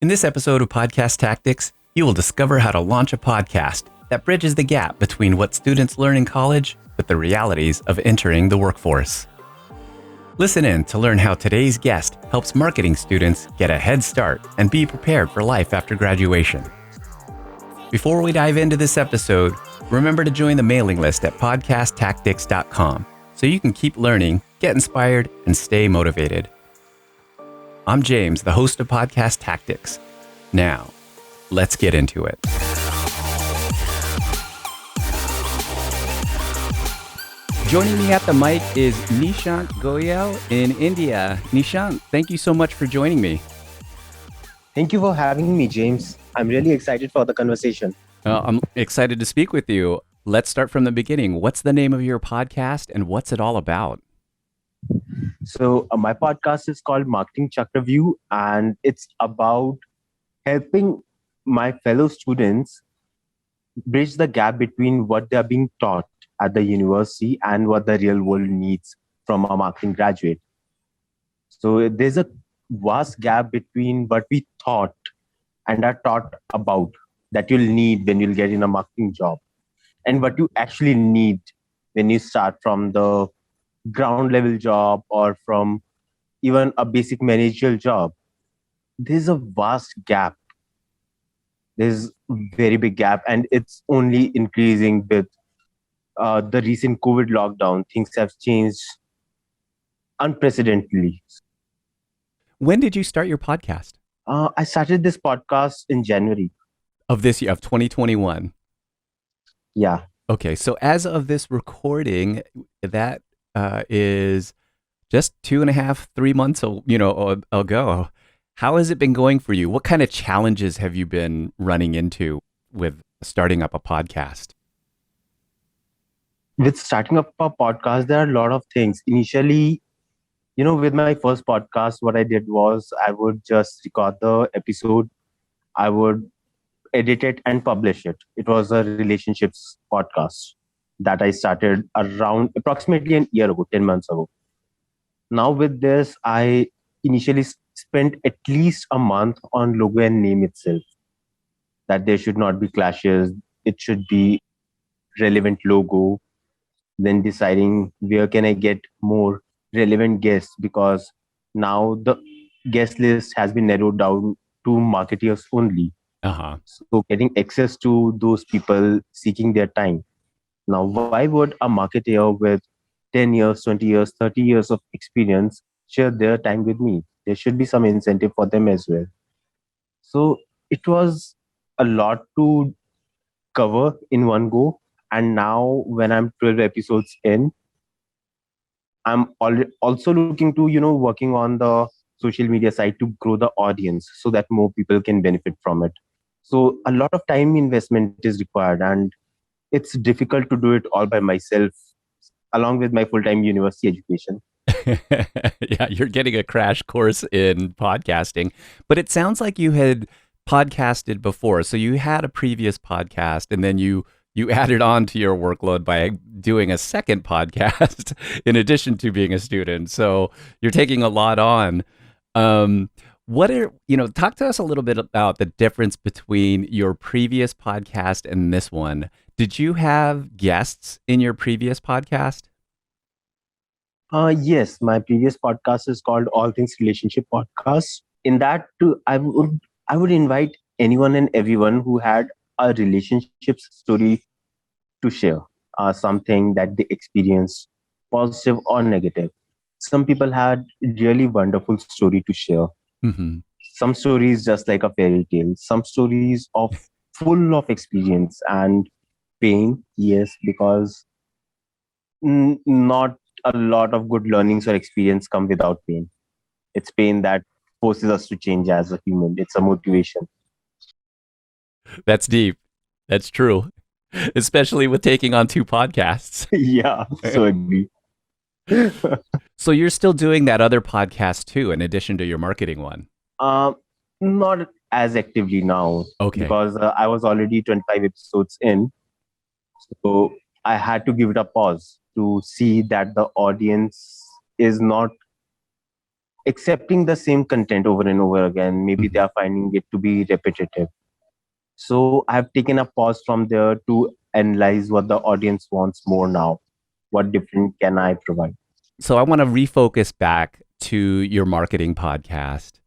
In this episode of Podcast Tactics, you will discover how to launch a podcast that bridges the gap between what students learn in college with the realities of entering the workforce. Listen in to learn how today's guest helps marketing students get a head start and be prepared for life after graduation. Before we dive into this episode, remember to join the mailing list at podcasttactics.com so you can keep learning, get inspired, and stay motivated. I'm James, the host of Podcast Tactics. Now, let's get into it. Joining me at the mic is Nishant Goyal in India. Nishant, thank you so much for joining me. Thank you for having me, James. I'm really excited for the conversation. I'm excited to speak with you. Let's start from the beginning. What's the name of your podcast and what's it all about? So my podcast is called Marketing Chakraview, and it's about helping my fellow students bridge the gap between what they're being taught at the university and what the real world needs from a marketing graduate. So there's a vast gap between what we thought and are taught about that you'll need when you'll get in a marketing job and what you actually need when you start from the ground level job or from even a basic managerial job. There's a vast gap. There's very big gap, and it's only increasing with the recent COVID lockdown. Things have changed unprecedentedly. When did you start your podcast? I started this podcast in January. Of this year, of 2021. Yeah. Okay, so as of this recording, that is just 2.5, 3 months, ago. How has it been going for you? What kind of challenges have you been running into with starting up a podcast? With starting up a podcast, there are a lot of things. Initially, with my first podcast, what I did was I would just record the episode, I would edit it and publish it. It was a relationships podcast that I started around approximately a year ago, 10 months ago. Now with this, I initially spent at least a month on logo and name itself, that there should not be clashes. It should be relevant logo. Then deciding where can I get more relevant guests, because now the guest list has been narrowed down to marketeers only. Uh-huh. So getting access to those people seeking their time. Now, why would a marketer with 10 years, 20 years, 30 years of experience share their time with me? There should be some incentive for them as well. So it was a lot to cover in one go. And now when I'm 12 episodes in, I'm also looking to, working on the social media side to grow the audience so that more people can benefit from it. So a lot of time investment is required, and it's difficult to do it all by myself, along with my full-time university education. Yeah, you're getting a crash course in podcasting, but it sounds like you had podcasted before. So you had a previous podcast and then you added on to your workload by doing a second podcast in addition to being a student. So you're taking a lot on. Talk to us a little bit about the difference between your previous podcast and this one. Did you have guests in your previous podcast? Yes, my previous podcast is called All Things Relationship Podcast. In that, I would invite anyone and everyone who had a relationship story to share, something that they experienced, positive or negative. Some people had really wonderful story to share. Mm-hmm. Some stories just like a fairy tale. Some stories of full of experience and pain. Yes, because not a lot of good learnings or experience come without pain. It's pain that forces us to change as a human. It's a motivation. That's deep. That's true. Especially with taking on 2 podcasts. Yeah, so agree. So you're still doing that other podcast too, in addition to your marketing one? Not as actively now. Okay. Because I was already 25 episodes in. So I had to give it a pause to see that the audience is not accepting the same content over and over again. Maybe they Mhm. are finding it to be repetitive. So I have taken a pause from there to analyze what the audience wants more now. What different can I provide? So I want to refocus back to your marketing podcast.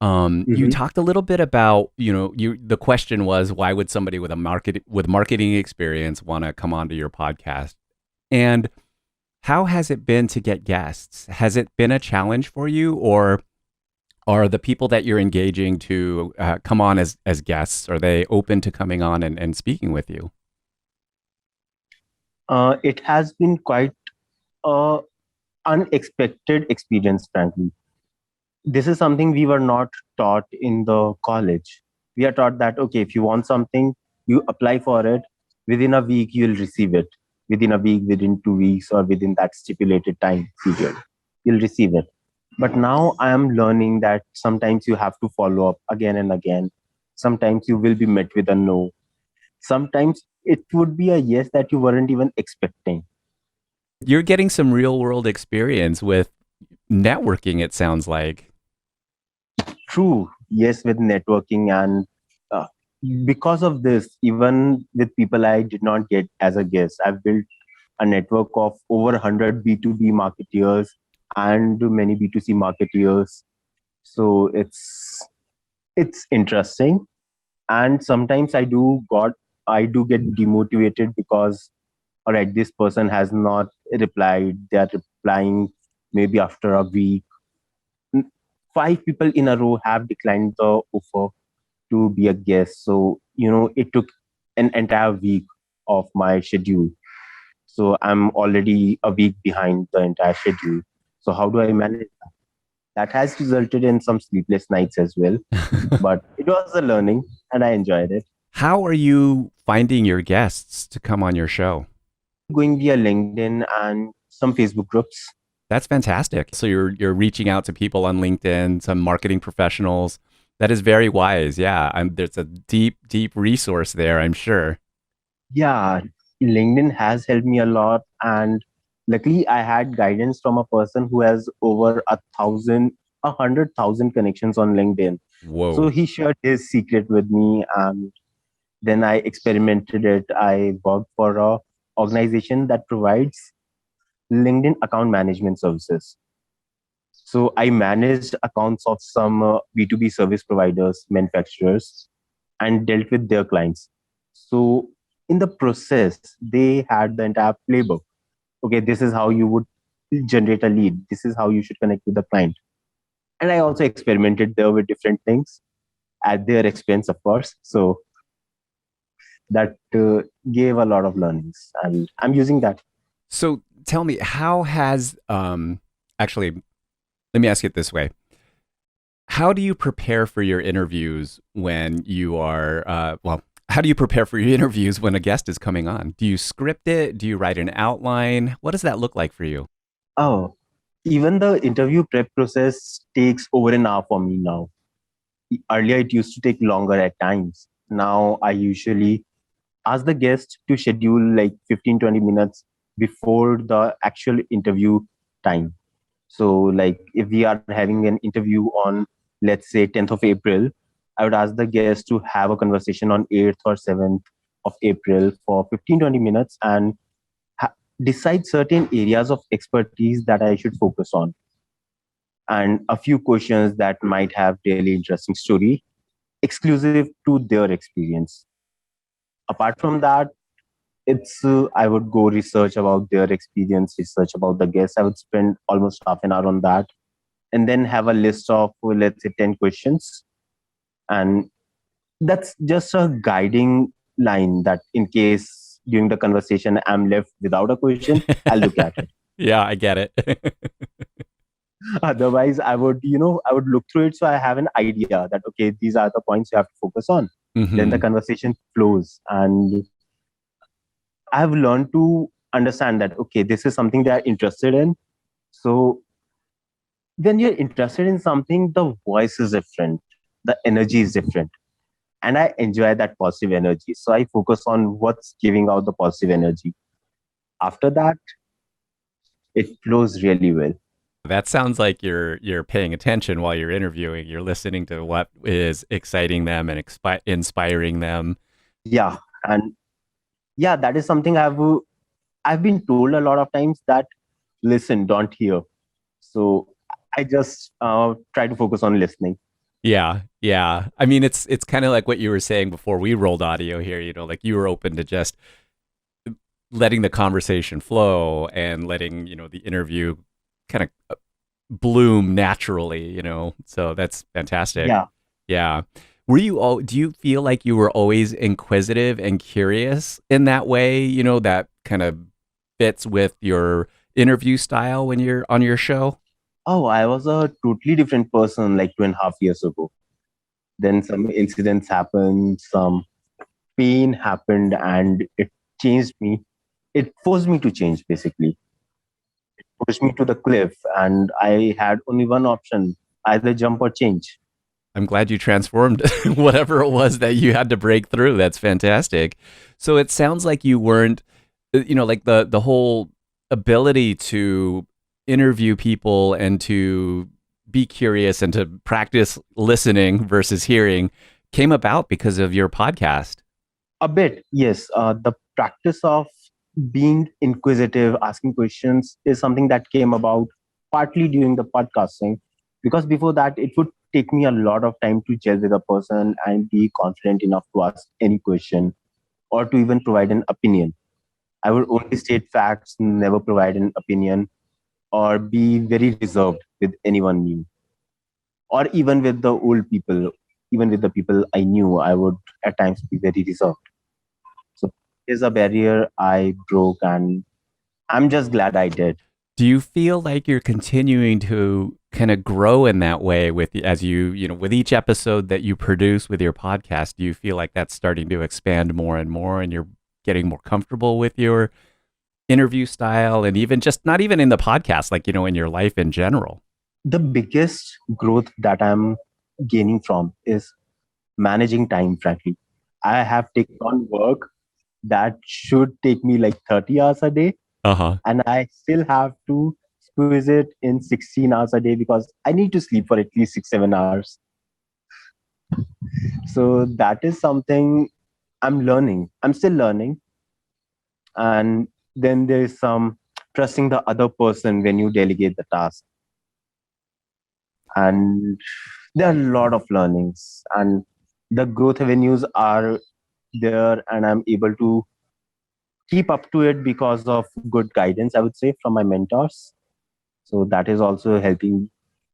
You Hmm. talked a little bit about, the question was, why would somebody with marketing experience want to come onto your podcast? And how has it been to get guests? Has it been a challenge for you, or are the people that you're engaging to come on as guests, are they open to coming on and speaking with you? It has been quite a unexpected experience, frankly. This is something we were not taught in the college. We are taught that, okay, if you want something, you apply for it. Within a week, you'll receive it. Within a week, within 2 weeks, or within that stipulated time period, you'll receive it. But now I am learning that sometimes you have to follow up again and again. Sometimes you will be met with a no. Sometimes it would be a yes that you weren't even expecting. You're getting some real world experience with networking, it sounds like. True, yes, with networking and uh, because of this, even with people I did not get as a guest, I've built a network of over 100 B2B marketeers and many B2C marketeers. So it's interesting, and sometimes I do get demotivated because all right, this person has not replied. They are replying maybe after a week. 5 people in a row have declined the offer to be a guest. So, it took an entire week of my schedule. So I'm already a week behind the entire schedule. So how do I manage that? That has resulted in some sleepless nights as well. But it was a learning and I enjoyed it. How are you finding your guests to come on your show? Going via LinkedIn and some Facebook groups. That's fantastic. So you're reaching out to people on LinkedIn, some marketing professionals. That is very wise. Yeah, there's a deep resource there, I'm sure. Yeah, LinkedIn has helped me a lot. And luckily, I had guidance from a person who has over 100,000 connections on LinkedIn. So Whoa. he shared his secret with me, and then I experimented it. I worked for a organization that provides LinkedIn account management services. So I managed accounts of some B2B service providers, manufacturers, and dealt with their clients. So in the process, they had the entire playbook. Okay, this is how you would generate a lead. This is how you should connect with the client. And I also experimented there with different things at their expense, of course. So that gave a lot of learnings, and I'm using that. So tell me, how has actually, let me ask it this way. How do you prepare for your interviews when you are how do you prepare for your interviews when a guest is coming on? Do you script it? Do you write an outline? What does that look like for you? Oh, even the interview prep process takes over an hour for me now. Earlier, it used to take longer at times. Now, I usually ask the guest to schedule like 15-20 minutes before the actual interview time. So, like if we are having an interview on, let's say, 10th of April, I would ask the guest to have a conversation on 8th or 7th of April for 15-20 minutes and decide certain areas of expertise that I should focus on and a few questions that might have really interesting story exclusive to their experience. Apart from that, it's I would go research about their experience, research about the guests. I would spend almost half an hour on that, and then have a list of let's say 10 questions, and that's just a guiding line that in case during the conversation I'm left without a question, I'll look at it. Yeah, I get it. Otherwise, I would look through it so I have an idea that okay, these are the points you have to focus on. Then the Hmm. conversation flows, and I've learned to understand that okay, this is something they are interested in. So when you're interested in something, the voice is different, the energy is different, and I enjoy that positive energy. So I focus on what's giving out the positive energy. After that, it flows really well. That sounds like you're paying attention while you're interviewing. You're listening to what is exciting them and inspiring them. Yeah, and yeah, that is something I've been told a lot of times that listen, don't hear. So I just try to focus on listening. Yeah, yeah. I mean, it's kind of like what you were saying before we rolled audio here. You know, like you were open to just letting the conversation flow and letting the interview kind of bloom naturally. So that's fantastic. Yeah, Yeah. Were you all? Do you feel like you were always inquisitive and curious in that way? That kind of fits with your interview style when you're on your show. oh, I was a totally different person like 2.5 years ago. Then some incidents happened, some pain happened, and it changed me. It forced me to change, basically. Pushed me to the cliff, and I had only one option: either jump or change. I'm glad you transformed whatever it was that you had to break through. That's fantastic. So it sounds like you weren't, like the whole ability to interview people and to be curious and to practice listening versus hearing came about because of your podcast. A bit, yes. The practice of being inquisitive, asking questions, is something that came about partly during the podcasting. Because before that, it would take me a lot of time to gel with a person and be confident enough to ask any question or to even provide an opinion. I would only state facts, never provide an opinion, or be very reserved with anyone new, or even with the old people, even with the people I knew, I would at times be very reserved. So there's a barrier I broke, and I'm just glad I did. Do you feel like you're continuing to kind of grow in that way with as with each episode that you produce with your podcast? Do you feel like that's starting to expand more and more and you're getting more comfortable with your interview style and even just not even in the podcast, like, in your life in general? The biggest growth that I'm gaining from is managing time, frankly. I have taken on work that should take me like 30 hours a day, Uh-huh. and I still have to squeeze it in 16 hours a day because I need to sleep for at least 6, 7 hours. So that is something I'm learning. I'm still learning. And then there's some trusting the other person when you delegate the task. And there are a lot of learnings, and the growth avenues are there, and I'm able to keep up to it because of good guidance, I would say, from my mentors. So that is also helping.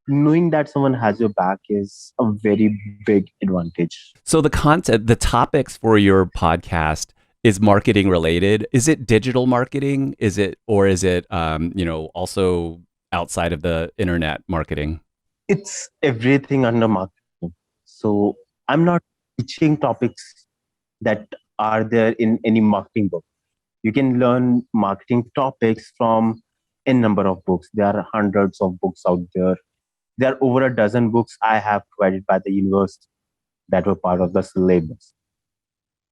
Knowing that someone has your back is a very big advantage. So the content, the topics for your podcast is marketing related. Is it digital marketing? Or is it also outside of the internet marketing? It's everything under marketing. So I'm not teaching topics that are there in any marketing book. You can learn marketing topics from a number of books. There are hundreds of books out there. There are over a dozen books I have provided by the university that were part of the syllabus.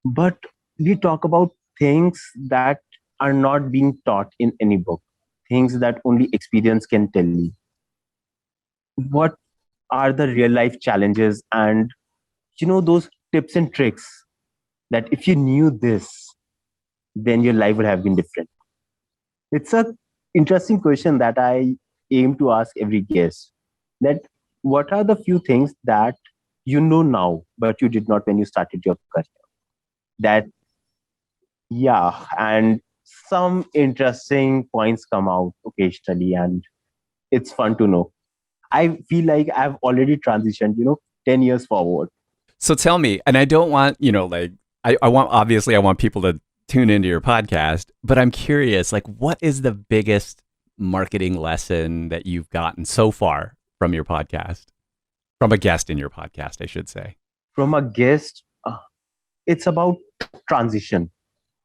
But we talk about things that are not being taught in any book, things that only experience can tell you. What are the real life challenges, and those tips and tricks that if you knew this, then your life would have been different. It's a interesting question that I aim to ask every guest, that what are the few things that you know now but you did not when you started your career. That, yeah, and some interesting points come out occasionally, and it's fun to know. I feel like I've already transitioned 10 years forward. So tell me, and I don't want, like, I want people to tune into your podcast, but I'm curious, like, what is the biggest marketing lesson that you've gotten so far from your podcast? From a guest in your podcast, I should say. From a guest, it's about transition.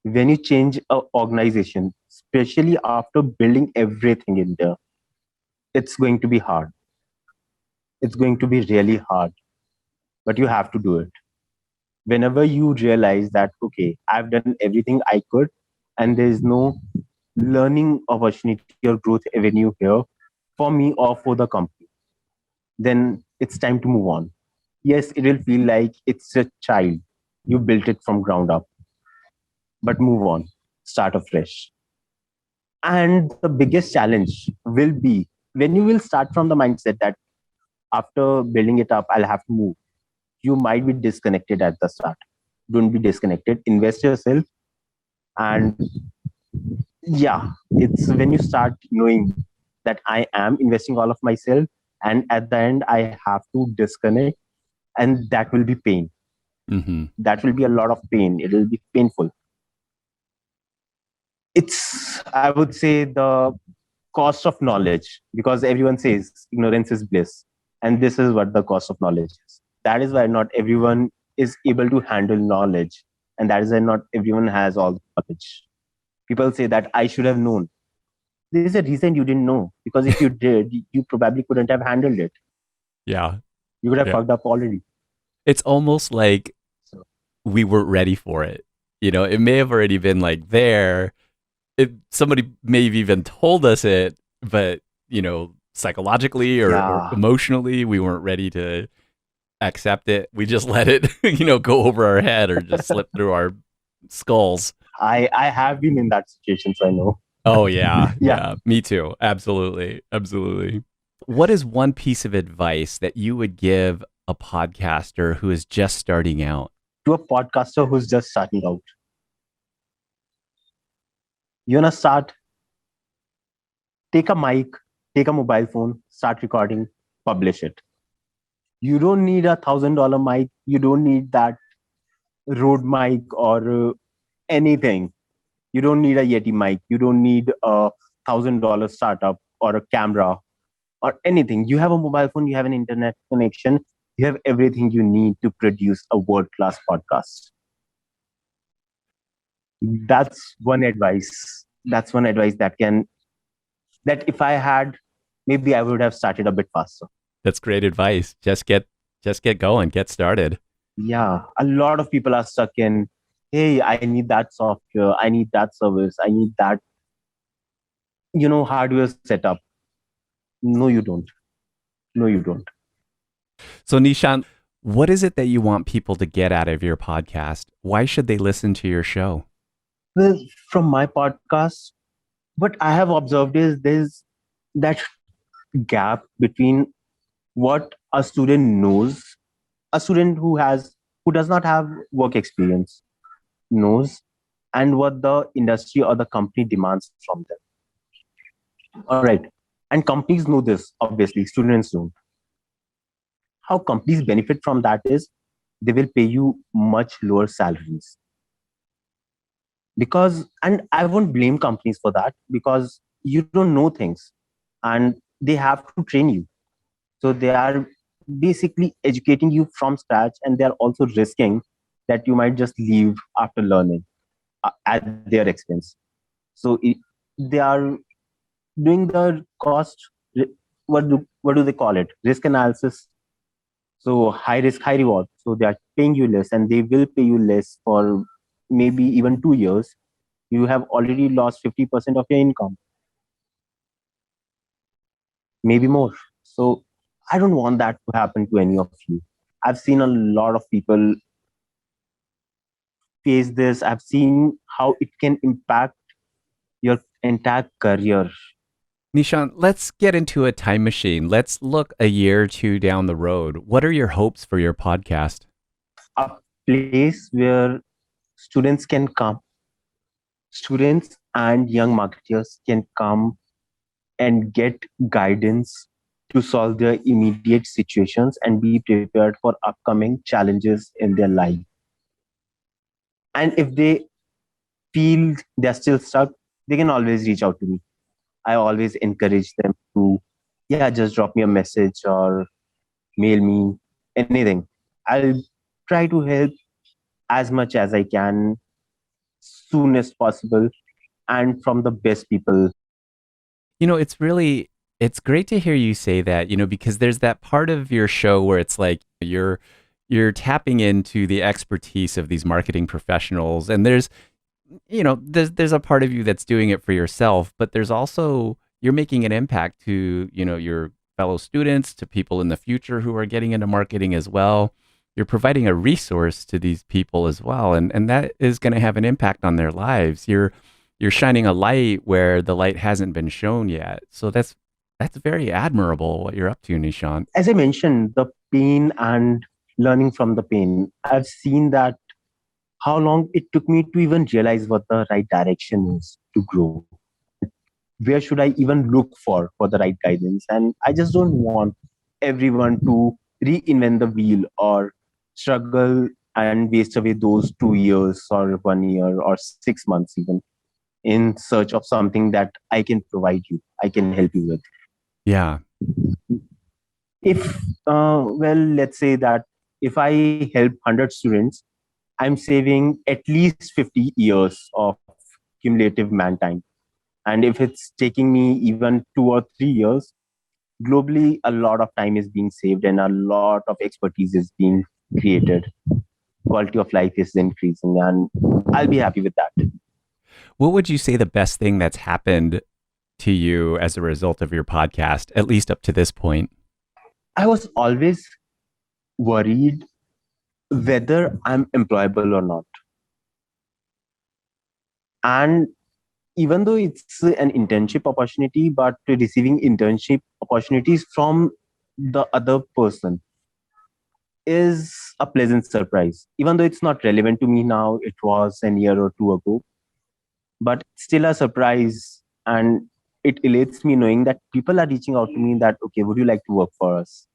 When you change an organization, especially after building everything in there, it's going to be hard. It's going to be really hard, but you have to do it. Whenever you realize that, okay, I've done everything I could, and there's no learning opportunity or growth avenue here for me or for the company, then it's time to move on. Yes, it will feel like it's a child. You built it from ground up, but move on, start afresh. And the biggest challenge will be when you will start from the mindset that after building it up, I'll have to move. You might be disconnected at the start. Don't be disconnected. Invest yourself. And yeah, it's when you start knowing that I am investing all of myself, and at the end, I have to disconnect, and that will be pain. Mm-hmm. That will be a lot of pain. It will be painful. It's, I would say, the cost of knowledge, because everyone says ignorance is bliss. And this is what the cost of knowledge is. That is why not everyone is able to handle knowledge. And that is why not everyone has all the knowledge. People say that I should have known. There is a reason you didn't know, because if you did, you probably couldn't have handled it. Yeah. You would have Yeah. fucked up already. It's almost like So, we weren't ready for it. It may have already been like there. Somebody may have even told us it, but psychologically or yeah, emotionally, we weren't ready to accept it. We just let it, go over our head or just slip through our skulls. I have been in that situation, so I know. Oh yeah, Yeah. yeah, me too. Absolutely, absolutely. What is one piece of advice that you would give a podcaster who is just starting out? To a podcaster who's just starting out, you wanna start, take a mic, take a mobile phone, start recording, publish it. You don't need $1,000 mic. You don't need that Rode mic or anything. You don't need a Yeti mic. You don't need a $1,000 startup or a camera or anything. You have a mobile phone. You have an internet connection. You have everything you need to produce a world-class podcast. That's one advice. That's one advice that if I had, maybe I would have started a bit faster. That's great advice. Just get going, get started. Yeah, a lot of people are stuck in, hey, I need that software, I need that service, I need that, hardware setup. No, you don't. No, you don't. So Nishant, what is it that you want people to get out of your podcast? Why should they listen to your show? Well, from my podcast, what I have observed is there's that gap between what a student knows, a student who does not have work experience knows, and what the industry or the company demands from them. All right. And companies know this, obviously, students don't. How companies benefit from that is they will pay you much lower salaries. Because, and I won't blame companies for that, because you don't know things and they have to train you. So they are basically educating you from scratch, and they're also risking that you might just leave after learning at their expense. So they are doing the cost, what do they call it, risk analysis. So high risk, high reward. So they are paying you less, and they will pay you less for maybe even 2 years. You have already lost 50% of your income, maybe more. So I don't want that to happen to any of you. I've seen a lot of people face this. I've seen how it can impact your entire career. Nishant, let's get into a time machine. Let's look a year or two down the road. What are your hopes for your podcast? A place where students can come, students and young marketers can come and get guidance to solve their immediate situations and be prepared for upcoming challenges in their life. And if they feel they're still stuck, they can always reach out to me. I always encourage them to, yeah, just drop me a message or mail me, anything. I'll try to help as much as I can, soon as possible, and from the best people. It's great to hear you say that, because there's that part of your show where it's like you're tapping into the expertise of these marketing professionals, and there's a part of you that's doing it for yourself, but there's also, you're making an impact to, your fellow students, to people in the future who are getting into marketing as well. You're providing a resource to these people as well. And that is going to have an impact on their lives. You're shining a light where the light hasn't been shown yet. So that's very admirable what you're up to, Nishant. As I mentioned, the pain and learning from the pain, I've seen that how long it took me to even realize what the right direction is to grow. Where should I even look for the right guidance? And I just don't want everyone to reinvent the wheel or struggle and waste away those 2 years or 1 year or 6 months even in search of something that I can provide you, I can help you with. Yeah. If, let's say that if I help 100 students, I'm saving at least 50 years of cumulative man time. And if it's taking me even 2 or 3 years, globally, a lot of time is being saved and a lot of expertise is being created. Quality of life is increasing, and I'll be happy with that. What would you say the best thing that's happened to you as a result of your podcast, at least up to this point? I was always worried whether I'm employable or not. And even though it's an internship opportunity, but receiving internship opportunities from the other person is a pleasant surprise. Even though it's not relevant to me now, it was a year or two ago, but still a surprise. And it elates me knowing that people are reaching out to me that, okay, would you like to work for us?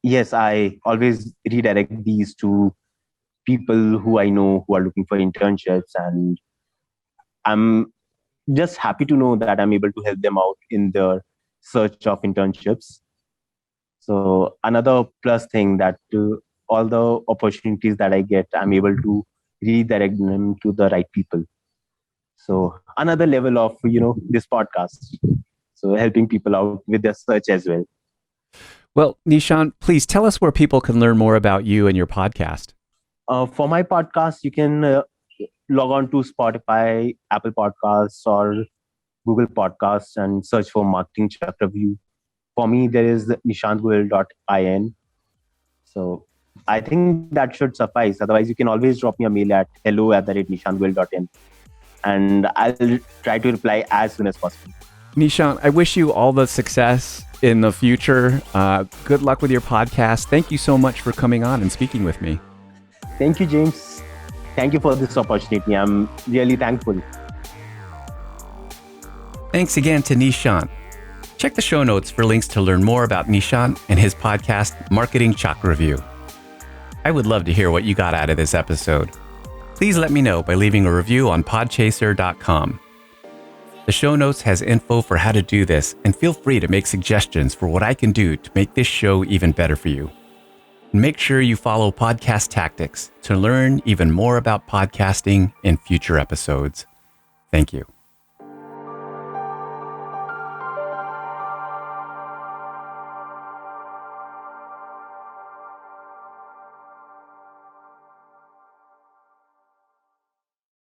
Yes, I always redirect these to people who I know who are looking for internships, and I'm just happy to know that I'm able to help them out in their search of internships. So another plus thing that all the opportunities that I get, I'm able to redirect them to the right people. So another level of, this podcast. So helping people out with their search as well. Well, Nishant, please tell us where people can learn more about you and your podcast. For my podcast, you can log on to Spotify, Apple Podcasts, or Google Podcasts and search for Marketing Chakraview. For me, there is nishantgoyal.in. So I think that should suffice. Otherwise, you can always drop me a mail at hello@nishantgoyal.in. And I'll try to reply as soon as possible. Nishant, I wish you all the success in the future. Good luck with your podcast. Thank you so much for coming on and speaking with me. Thank you, James. Thank you for this opportunity. I'm really thankful. Thanks again to Nishant. Check the show notes for links to learn more about Nishant and his podcast, Marketing Chakraview. I would love to hear what you got out of this episode. Please let me know by leaving a review on podchaser.com. The show notes has info for how to do this, and feel free to make suggestions for what I can do to make this show even better for you. And make sure you follow Podcast Tactics to learn even more about podcasting in future episodes. Thank you.